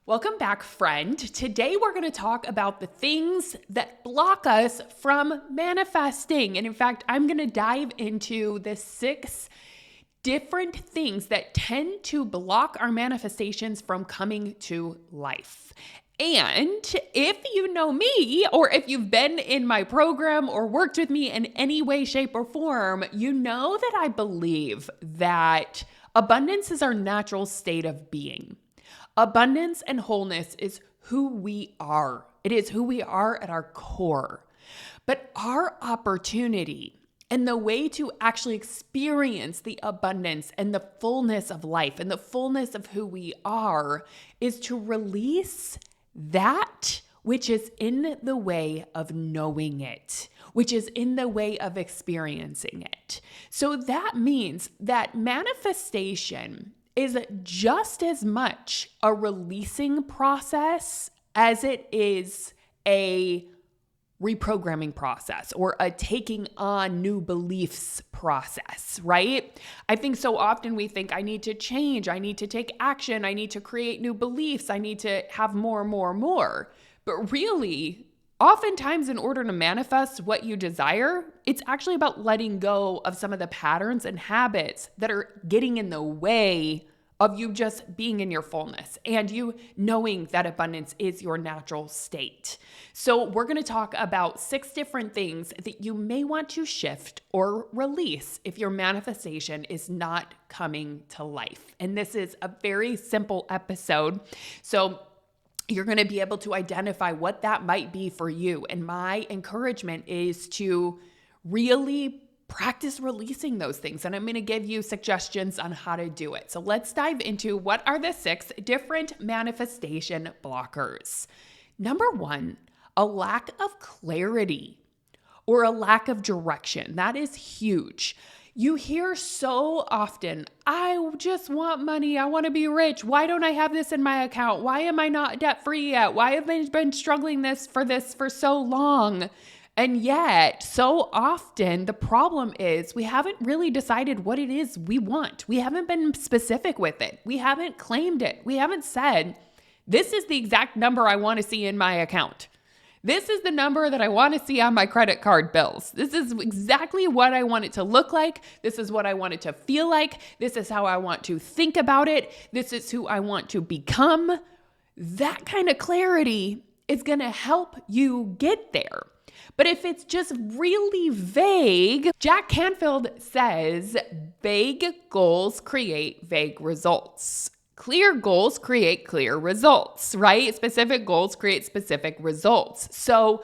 Welcome back, friend. Today we're going to talk about the things that block us from manifesting. And in fact, I'm going to dive into the 6 different things that tend to block our manifestations from coming to life. And if you know me, or if you've been in my program or worked with me in any way, shape, or form, you know that I believe that abundance is our natural state of being. Abundance and wholeness is who we are. It is who we are at our core. But our opportunity and the way to actually experience the abundance and the fullness of life and the fullness of who we are is to release that which is in the way of knowing it, which is in the way of experiencing it. So that means that manifestation is just as much a releasing process as it is a reprogramming process or a taking on new beliefs process, right? I think so often we think I need to change, I need to take action, I need to create new beliefs, I need to have more. But really, oftentimes in order to manifest what you desire, it's actually about letting go of some of the patterns and habits that are getting in the way of you just being in your fullness and you knowing that abundance is your natural state. So we're going to talk about 6 different things that you may want to shift or release if your manifestation is not coming to life. And this is a very simple episode. So you're going to be able to identify what that might be for you. And my encouragement is to really practice releasing those things. And I'm going to give you suggestions on how to do it. So let's dive into what are the 6 different manifestation blockers. Number 1, a lack of clarity or a lack of direction. That is huge. You hear so often, I just want money. I want to be rich. Why don't I have this in my account? Why am I not debt free yet? Why have I been struggling for so long? And yet, so often, the problem is we haven't really decided what it is we want. We haven't been specific with it. We haven't claimed it. We haven't said, this is the exact number I want to see in my account. This is the number that I want to see on my credit card bills. This is exactly what I want it to look like. This is what I want it to feel like. This is how I want to think about it. This is who I want to become. That kind of clarity is going to help you get there. But if it's just really vague, Jack Canfield says, vague goals create vague results. Clear goals create clear results, right? Specific goals create specific results. So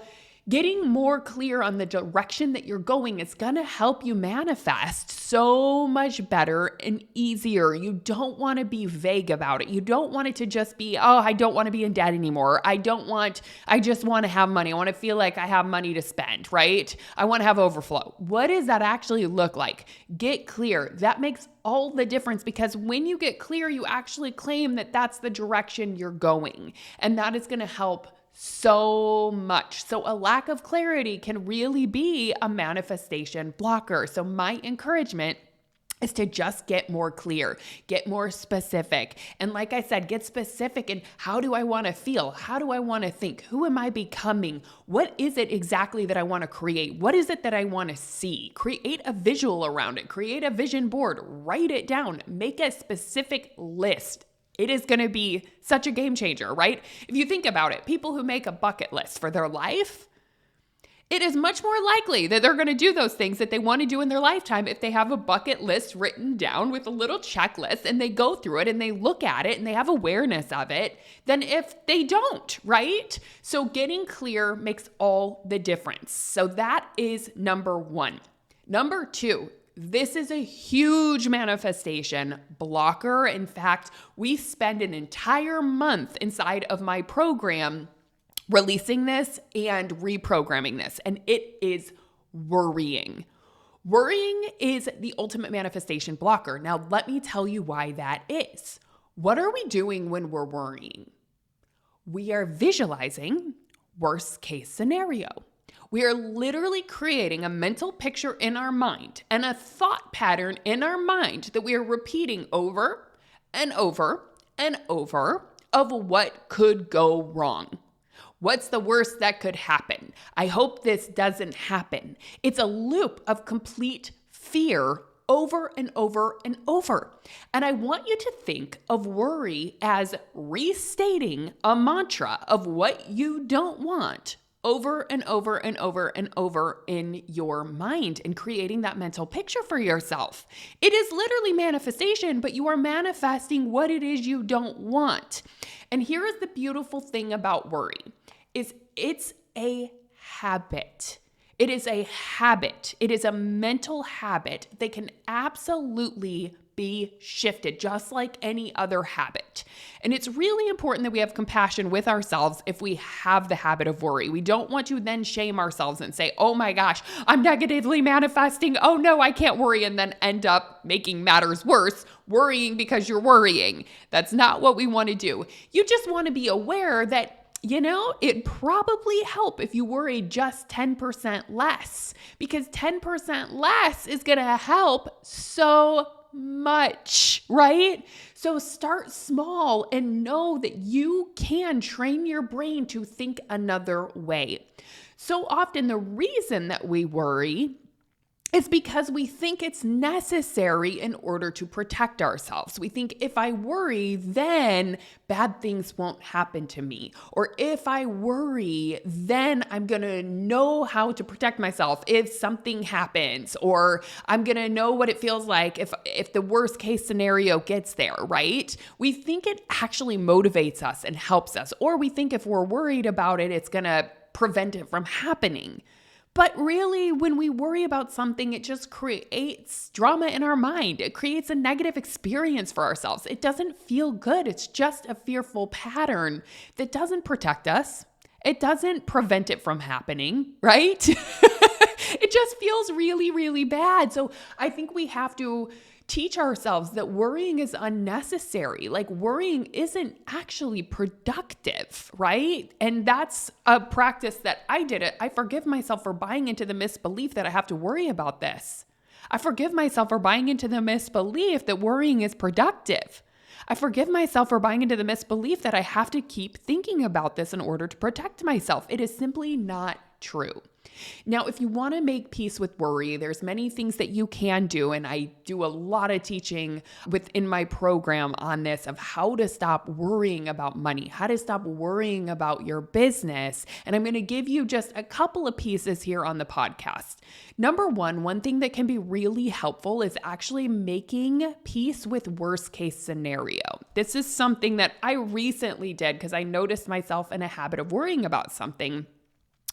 getting more clear on the direction that you're going is going to help you manifest so much better and easier. You don't want to be vague about it. You don't want it to just be, oh, I don't want to be in debt anymore. I just want to have money. I want to feel like I have money to spend, right? I want to have overflow. What does that actually look like? Get clear. That makes all the difference because when you get clear, you actually claim that that's the direction you're going. And that is going to help so much. So a lack of clarity can really be a manifestation blocker. So my encouragement is to just get more clear, get more specific. And like I said, get specific in how do I want to feel? How do I want to think? Who am I becoming? What is it exactly that I want to create? What is it that I want to see? Create a visual around it. Create a vision board. Write it down. Make a specific list. It is going to be such a game changer, right? If you think about it, people who make a bucket list for their life, it is much more likely that they're going to do those things that they want to do in their lifetime if they have a bucket list written down with a little checklist and they go through it and they look at it and they have awareness of it than if they don't, right? So getting clear makes all the difference. So that is number 1. Number 2, this is a huge manifestation blocker. In fact, we spend an entire month inside of my program releasing this and reprogramming this, and it is worrying. Worrying is the ultimate manifestation blocker. Now, let me tell you why that is. What are we doing when we're worrying? We are visualizing worst case scenario. We are literally creating a mental picture in our mind and a thought pattern in our mind that we are repeating over and over and over of what could go wrong. What's the worst that could happen? I hope this doesn't happen. It's a loop of complete fear over and over and over. And I want you to think of worry as restating a mantra of what you don't want over and over and over and over in your mind and creating that mental picture for yourself. It is literally manifestation, but you are manifesting what it is you don't want. And here is the beautiful thing about worry is it's a habit. It is a habit. It is a mental habit that can absolutely be shifted, just like any other habit. And it's really important that we have compassion with ourselves if we have the habit of worry. We don't want to then shame ourselves and say, oh my gosh, I'm negatively manifesting. Oh no, I can't worry. And then end up making matters worse, worrying because you're worrying. That's not what we want to do. You just want to be aware that it'd probably help if you worried just 10% less, because 10% less is going to help so much, right? So start small and know that you can train your brain to think another way. So often the reason that we worry is because we think it's necessary in order to protect ourselves. We think if I worry, then bad things won't happen to me. Or if I worry, then I'm going to know how to protect myself if something happens, or I'm going to know what it feels like if the worst case scenario gets there, right? We think it actually motivates us and helps us. Or we think if we're worried about it, it's going to prevent it from happening. But really, when we worry about something, it just creates drama in our mind. It creates a negative experience for ourselves. It doesn't feel good. It's just a fearful pattern that doesn't protect us. It doesn't prevent it from happening, right? It just feels really, really bad. So I think we have to teach ourselves that worrying is unnecessary. Like worrying isn't actually productive, right? And that's a practice that I did it. I forgive myself for buying into the misbelief that I have to worry about this. I forgive myself for buying into the misbelief that worrying is productive. I forgive myself for buying into the misbelief that I have to keep thinking about this in order to protect myself. It is simply not true. Now, if you want to make peace with worry, there's many things that you can do, and I do a lot of teaching within my program on this of how to stop worrying about money, how to stop worrying about your business, and I'm going to give you just a couple of pieces here on the podcast. Number one thing that can be really helpful is actually making peace with worst case scenario. This is something that I recently did because I noticed myself in a habit of worrying about something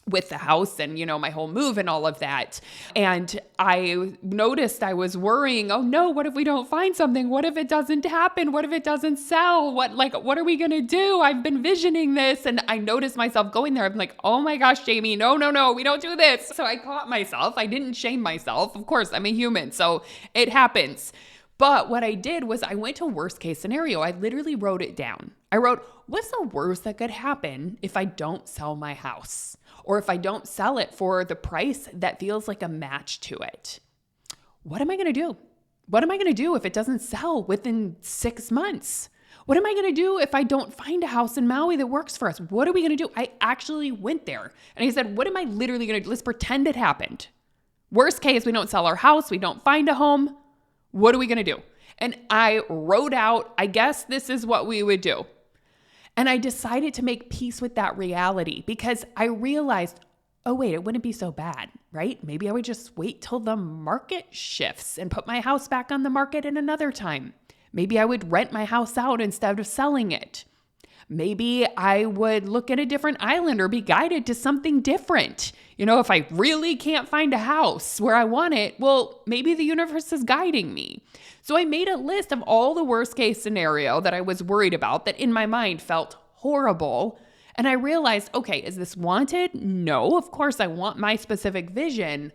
with the house and, my whole move and all of that. And I noticed I was worrying, oh no, what if we don't find something? What if it doesn't happen? What if it doesn't sell? What are we going to do? I've been visioning this. And I noticed myself going there. I'm like, oh my gosh, Jamie, no, we don't do this. So I caught myself. I didn't shame myself. Of course, I'm a human, so it happens. But what I did was I went to worst case scenario. I literally wrote it down. I wrote, what's the worst that could happen if I don't sell my house? Or if I don't sell it for the price that feels like a match to it? What am I going to do? What am I going to do if it doesn't sell within 6 months? What am I going to do if I don't find a house in Maui that works for us? What are we going to do? I actually went there and I said, what am I literally going to do? Let's pretend it happened. Worst case, we don't sell our house. We don't find a home. What are we going to do? And I wrote out, I guess this is what we would do. And I decided to make peace with that reality because I realized, oh wait, it wouldn't be so bad, right? Maybe I would just wait till the market shifts and put my house back on the market in another time. Maybe I would rent my house out instead of selling it. Maybe I would look at a different island or be guided to something different. If I really can't find a house where I want it, well, maybe the universe is guiding me. So I made a list of all the worst case scenario that I was worried about that in my mind felt horrible. And I realized, okay, is this wanted? No, of course I want my specific vision,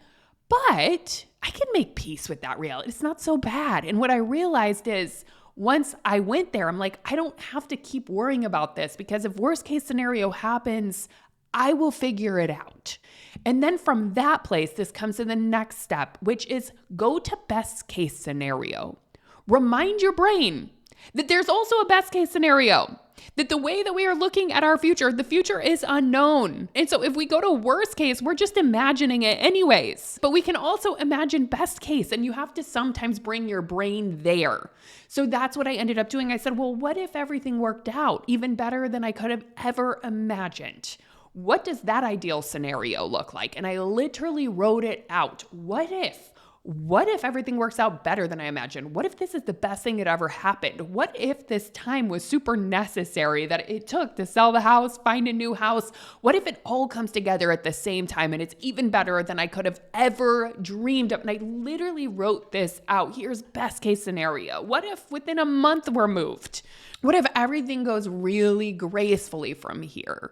but I can make peace with that reality. It's not so bad. And what I realized is once I went there, I'm like, I don't have to keep worrying about this because if worst case scenario happens, I will figure it out. And then from that place, this comes to the next step, which is go to best case scenario. Remind your brain that there's also a best case scenario, that the way that we are looking at our future, the future is unknown. And so if we go to worst case, we're just imagining it anyways. But we can also imagine best case, and you have to sometimes bring your brain there. So that's what I ended up doing. I said, well, what if everything worked out even better than I could have ever imagined? What does that ideal scenario look like? And I literally wrote it out. What if everything works out better than I imagined? What if this is the best thing that ever happened? What if this time was super necessary that it took to sell the house, find a new house? What if it all comes together at the same time and it's even better than I could have ever dreamed of? And I literally wrote this out. Here's best case scenario. What if within a month we're moved? What if everything goes really gracefully from here?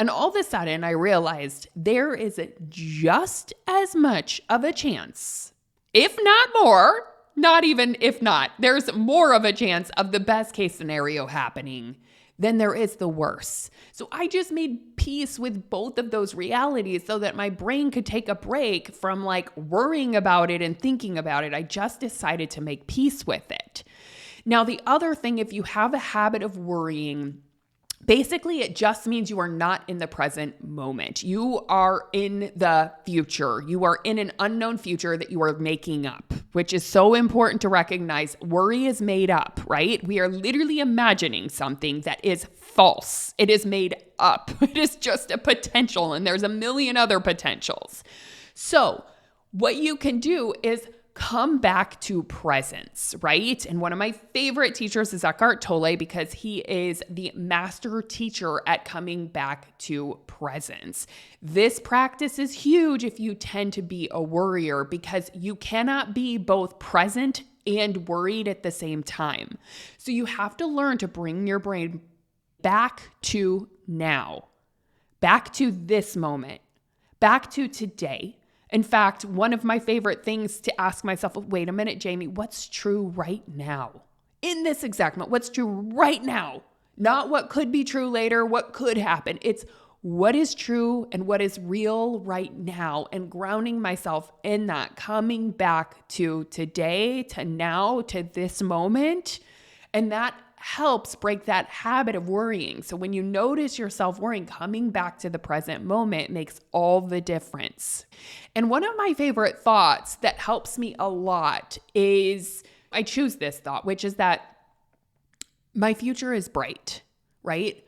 And all of a sudden, I realized there is just as much of a chance, if not more, not even if not, there's more of a chance of the best case scenario happening than there is the worst. So I just made peace with both of those realities so that my brain could take a break from like worrying about it and thinking about it. I just decided to make peace with it. Now, the other thing, if you have a habit of worrying, basically, it just means you are not in the present moment. You are in the future. You are in an unknown future that you are making up, which is so important to recognize. Worry is made up, right? We are literally imagining something that is false. It is made up. It is just a potential, and there's a million other potentials. So what you can do is come back to presence, right? And one of my favorite teachers is Eckhart Tolle because he is the master teacher at coming back to presence. This practice is huge if you tend to be a worrier because you cannot be both present and worried at the same time. So you have to learn to bring your brain back to now, back to this moment, back to today. In fact, one of my favorite things to ask myself, wait a minute, Jamie, what's true right now? In this exact moment, what's true right now? Not what could be true later, what could happen. It's what is true and what is real right now, and grounding myself in that, coming back to today, to now, to this moment. And that helps break that habit of worrying. So when you notice yourself worrying, coming back to the present moment makes all the difference. And one of my favorite thoughts that helps me a lot is, I choose this thought, which is that my future is bright, right?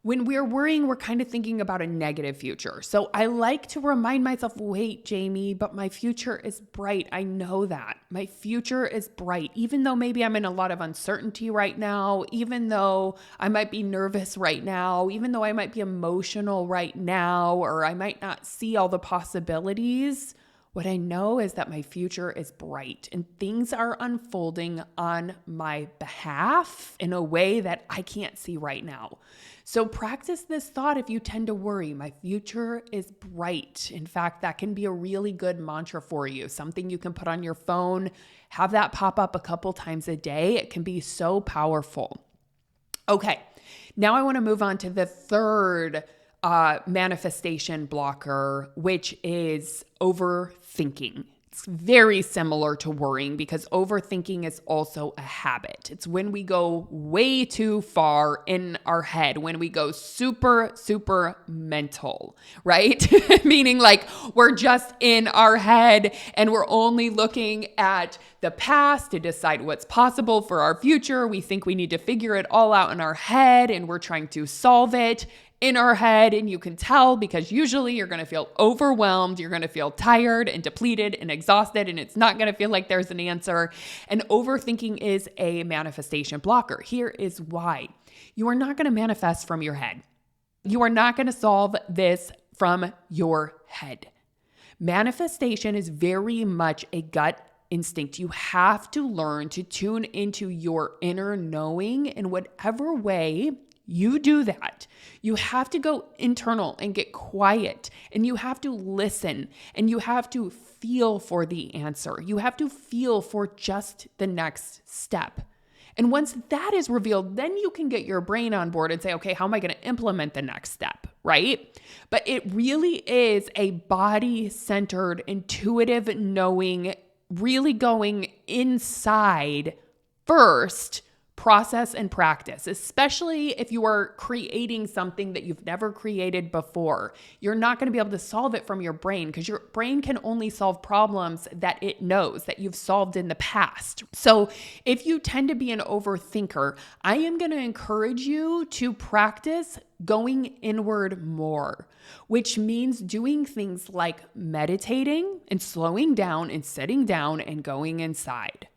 When we're worrying, we're kind of thinking about a negative future. So I like to remind myself, wait, Jamie, but my future is bright. I know that. My future is bright. Even though maybe I'm in a lot of uncertainty right now, even though I might be nervous right now, even though I might be emotional right now, or I might not see all the possibilities, what I know is that my future is bright and things are unfolding on my behalf in a way that I can't see right now. So practice this thought if you tend to worry. My future is bright. In fact, that can be a really good mantra for you, something you can put on your phone, have that pop up a couple times a day. It can be so powerful. Okay, now I want to move on to the third manifestation blocker, which is overthinking. It's very similar to worrying because overthinking is also a habit. It's when we go way too far in our head, when we go super, super mental, right? Meaning like we're just in our head and we're only looking at the past to decide what's possible for our future. We think we need to figure it all out in our head and we're trying to solve it in our head, and you can tell because usually you're going to feel overwhelmed, you're going to feel tired and depleted and exhausted, and it's not going to feel like there's an answer. And overthinking is a manifestation blocker. Here is why. You are not going to manifest from your head. You are not going to solve this from your head. Manifestation is very much a gut instinct. You have to learn to tune into your inner knowing in whatever way you do that. You have to go internal and get quiet, and you have to listen, and you have to feel for the answer. You have to feel for just the next step. And once that is revealed, then you can get your brain on board and say, okay, how am I going to implement the next step, right? But it really is a body-centered, intuitive knowing, really going inside first process and practice, especially if you are creating something that you've never created before. You're not going to be able to solve it from your brain because your brain can only solve problems that it knows that you've solved in the past. So if you tend to be an overthinker, I am going to encourage you to practice going inward more, which means doing things like meditating and slowing down and sitting down and going inside,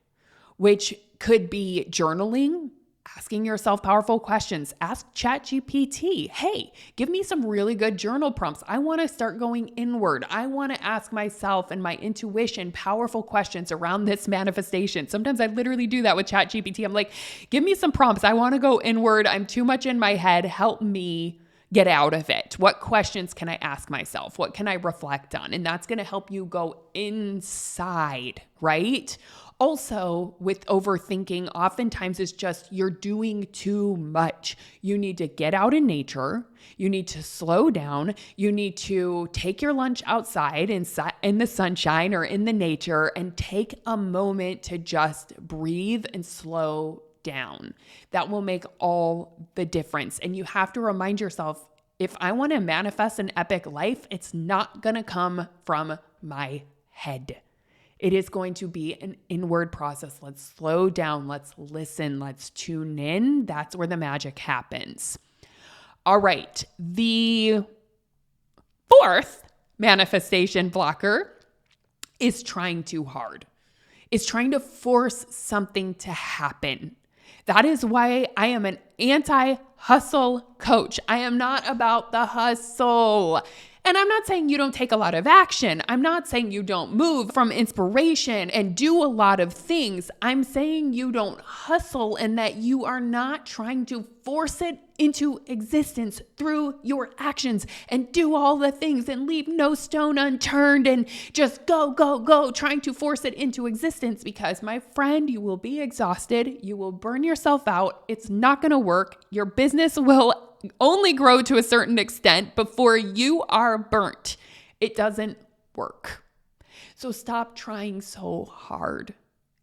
which could be journaling, asking yourself powerful questions. Ask ChatGPT, hey, give me some really good journal prompts. I want to start going inward. I want to ask myself and my intuition powerful questions around this manifestation. Sometimes I literally do that with ChatGPT. I'm like, give me some prompts. I want to go inward. I'm too much in my head. Help me get out of it. What questions can I ask myself? What can I reflect on? And that's going to help you go inside, right? Also, with overthinking, oftentimes it's just you're doing too much. You need to get out in nature. You need to slow down. You need to take your lunch outside in the sunshine or in the nature and take a moment to just breathe and slow down. That will make all the difference. And you have to remind yourself, if I want to manifest an epic life, it's not going to come from my head. It is going to be an inward process. Let's slow down. Let's listen. Let's tune in. That's where the magic happens. All right. The fourth manifestation blocker is trying too hard. It's trying to force something to happen. That is why I am an anti-hustle coach. I am not about the hustle. And I'm not saying you don't take a lot of action. I'm not saying you don't move from inspiration and do a lot of things. I'm saying you don't hustle and that you are not trying to force it into existence through your actions and do all the things and leave no stone unturned and just go, trying to force it into existence because, my friend, you will be exhausted. You will burn yourself out. It's not going to work. Your business will only grow to a certain extent before you are burnt. It doesn't work. So stop trying so hard.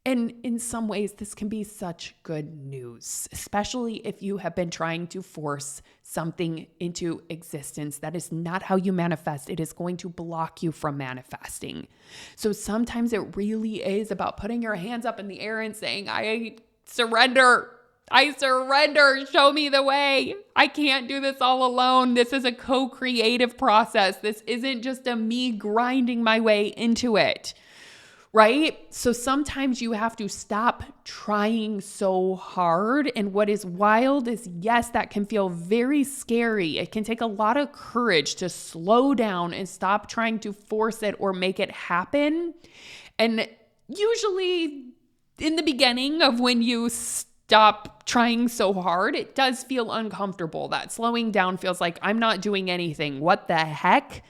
And in some ways, this can be such good news, especially if you have been trying to force something into existence. That is not how you manifest. It is going to block you from manifesting. So sometimes it really is about putting your hands up in the air and saying, I surrender. Show me the way. I can't do this all alone. This is a co-creative process. This isn't just a me grinding my way into it, right? So sometimes you have to stop trying so hard. And what is wild is, yes, that can feel very scary. It can take a lot of courage to slow down and stop trying to force it or make it happen. And usually in the beginning of when you stop trying so hard, it does feel uncomfortable. That slowing down feels like I'm not doing anything. What the heck?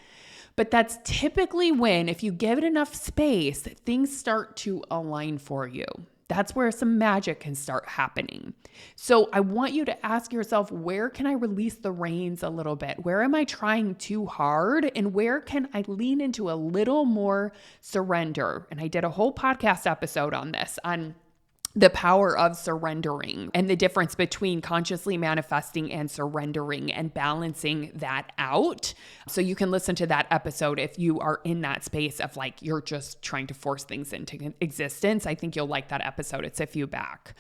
But that's typically when, if you give it enough space, things start to align for you. That's where some magic can start happening. So I want you to ask yourself, where can I release the reins a little bit? Where am I trying too hard? And where can I lean into a little more surrender? And I did a whole podcast episode on this, on the power of surrendering and the difference between consciously manifesting and surrendering and balancing that out. So you can listen to that episode if you are in that space of like, you're just trying to force things into existence. I think you'll like that episode. It's a few back.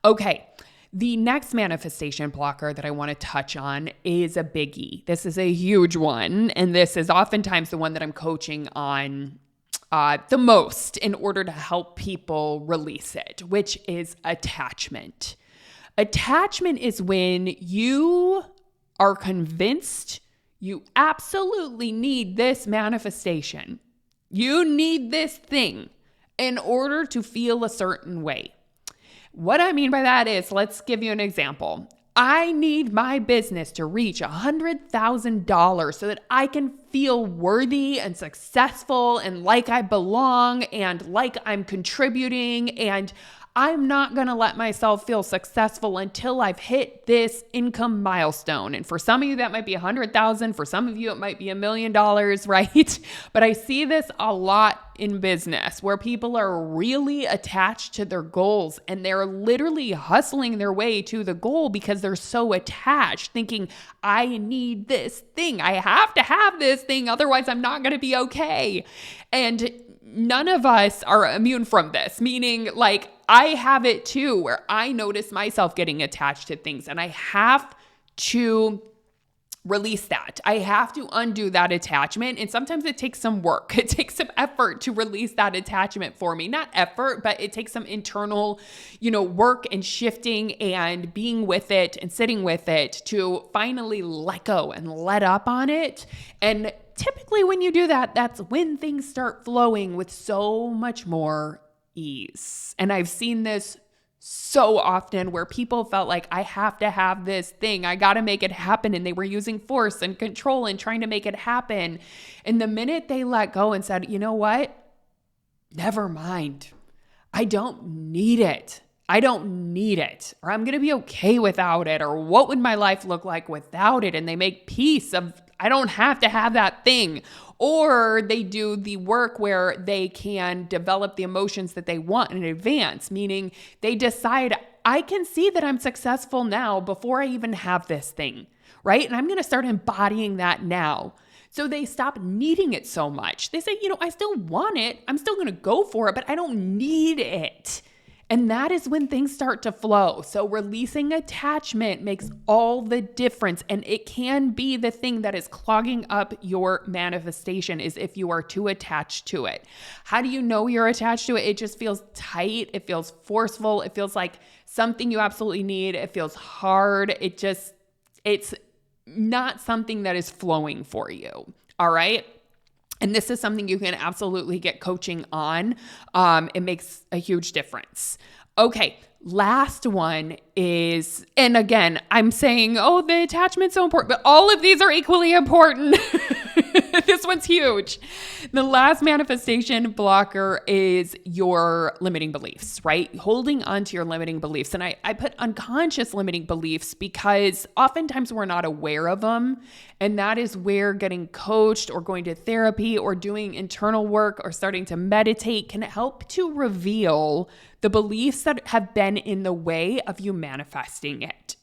Okay. The next manifestation blocker that I want to touch on is a biggie. This is a huge one. And this is oftentimes the one that I'm coaching on the most in order to help people release it, which is attachment. Attachment is when you are convinced you absolutely need this manifestation. You need this thing in order to feel a certain way. What I mean by that is, let's give you an example. I need my business to reach $100,000 so that I can feel worthy and successful and like I belong and like I'm contributing. And I'm not going to let myself feel successful until I've hit this income milestone. And for some of you, that might be 100,000. For some of you, it might be $1 million, right? But I see this a lot in business where people are really attached to their goals and they're literally hustling their way to the goal because they're so attached, thinking, I need this thing. I have to have this thing. Otherwise, I'm not going to be okay. And none of us are immune from this, meaning like I have it too, where I notice myself getting attached to things and I have to release that. I have to undo that attachment. And sometimes it takes some work. It takes some effort to release that attachment for me. Not effort, but it takes some internal, work and shifting and being with it and sitting with it to finally let go and let up on it. And typically when you do that, that's when things start flowing with so much more ease. And I've seen this so often where people felt like I have to have this thing. I got to make it happen. And they were using force and control and trying to make it happen. And the minute they let go and said, you know what? Never mind. I don't need it. I don't need it. Or I'm going to be okay without it. Or what would my life look like without it? And they make peace of, I don't have to have that thing. Or they do the work where they can develop the emotions that they want in advance, meaning they decide, I can see that I'm successful now before I even have this thing, right? And I'm going to start embodying that now. So they stop needing it so much. They say, I still want it. I'm still going to go for it, but I don't need it. And that is when things start to flow. So releasing attachment makes all the difference. And it can be the thing that is clogging up your manifestation is if you are too attached to it. How do you know you're attached to it? It just feels tight. It feels forceful. It feels like something you absolutely need. It feels hard. It's not something that is flowing for you. All right. And this is something you can absolutely get coaching on. It makes a huge difference. Okay, last one is, and again, I'm saying, the attachment's so important, but all of these are equally important. This one's huge. The last manifestation blocker is your limiting beliefs, right? Holding on to your limiting beliefs. And I put unconscious limiting beliefs because oftentimes we're not aware of them. And that is where getting coached or going to therapy or doing internal work or starting to meditate can help to reveal the beliefs that have been in the way of you manifesting it.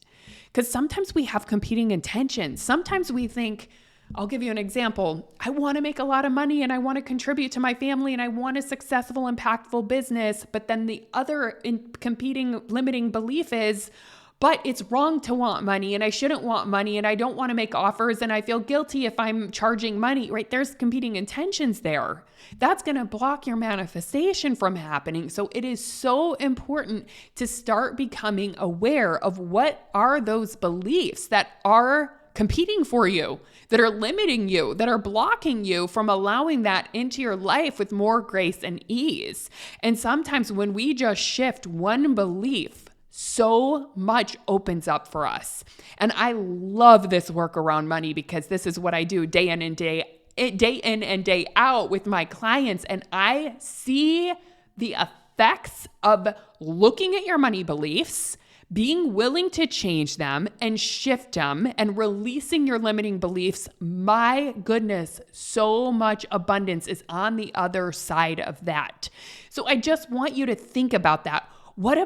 Because sometimes we have competing intentions. Sometimes we think, I'll give you an example. I want to make a lot of money and I want to contribute to my family and I want a successful, impactful business. But then the other competing limiting belief is, but it's wrong to want money and I shouldn't want money and I don't want to make offers and I feel guilty if I'm charging money, right? There's competing intentions there. That's going to block your manifestation from happening. So it is so important to start becoming aware of what are those beliefs that are competing for you, that are limiting you, that are blocking you from allowing that into your life with more grace and ease. And sometimes when we just shift one belief, so much opens up for us. And I love this work around money because this is what I do day in and day out with my clients. And I see the effects of looking at your money beliefs, being willing to change them and shift them and releasing your limiting beliefs. My goodness, so much abundance is on the other side of that. So I just want you to think about that. What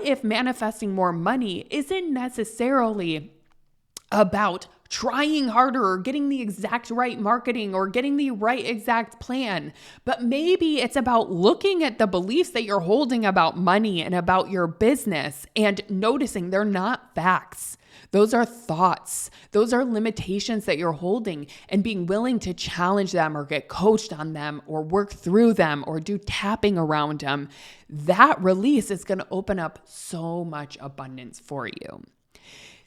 if manifesting more money isn't necessarily about trying harder or getting the exact right marketing or getting the right exact plan, but maybe it's about looking at the beliefs that you're holding about money and about your business and noticing they're not facts. Those are thoughts. Those are limitations that you're holding and being willing to challenge them or get coached on them or work through them or do tapping around them. That release is going to open up so much abundance for you.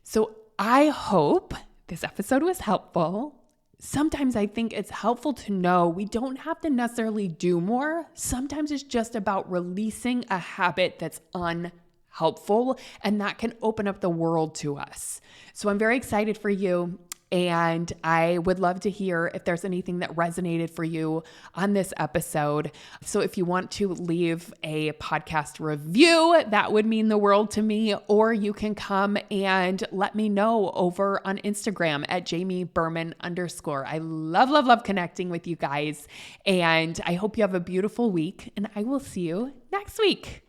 So I hope this episode was helpful. Sometimes I think it's helpful to know we don't have to necessarily do more. Sometimes it's just about releasing a habit that's unhelpful, and that can open up the world to us. So I'm very excited for you. And I would love to hear if there's anything that resonated for you on this episode. So if you want to leave a podcast review, that would mean the world to me. Or you can come and let me know over on Instagram at JamieBerman_. I love connecting with you guys. And I hope you have a beautiful week, and I will see you next week.